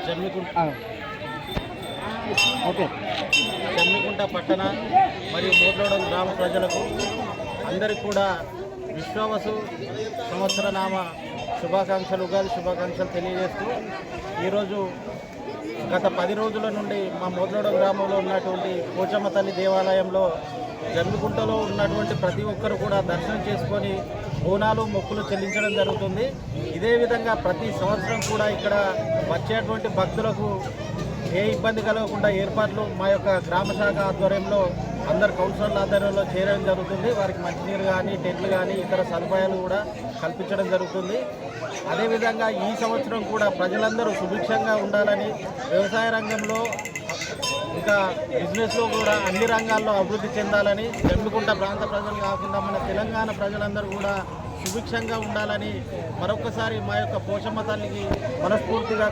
జమ్మికుంట పట్టణ మరియు మోద్లోడం గ్రామ ప్రజలకు అందరికీ కూడా విశ్వావసు సంవత్సర నామ శుభాకాంక్షలు, ఉగాది శుభాకాంక్షలు తెలియజేస్తూ ఈరోజు గత 10 రోజుల నుండి మా మోద్లోడం గ్రామంలో ఉన్నటువంటి పోచమ్మ తల్లి దేవాలయంలో జమ్మికుంటలో ఉన్నటువంటి ప్రతి ఒక్కరు కూడా దర్శనం చేసుకొని బోనాలు మొక్కులు చెల్లించడం జరుగుతుంది. ఇదే విధంగా ప్రతి సంవత్సరం కూడా ఇక్కడ వచ్చేటువంటి భక్తులకు ఏ ఇబ్బంది కలగకుండా ఏర్పాట్లు మా యొక్క గ్రామ శాఖ ఆధ్వర్యంలో అందరు కౌన్సిలర్ల ఆధ్వర్యంలో చేయడం జరుగుతుంది. వారికి మంచినీరు కానీ, టెంట్లు కానీ, ఇతర సదుపాయాలు కూడా కల్పించడం జరుగుతుంది. అదేవిధంగా ఈ సంవత్సరం కూడా ప్రజలందరూ సుభిక్షంగా ఉండాలని, వ్యవసాయ రంగంలో ఇంకా బిజినెస్లో కూడా అన్ని రంగాల్లో అభివృద్ధి చెందాలని, జమ్మికుంట ప్రాంత ప్రజలు కాకుండా మన తెలంగాణ ప్రజలందరూ కూడా సుభిక్షంగా ఉండాలని మరొకసారి మా యొక్క పోచమ్మ తల్లికి మనస్ఫూర్తిగా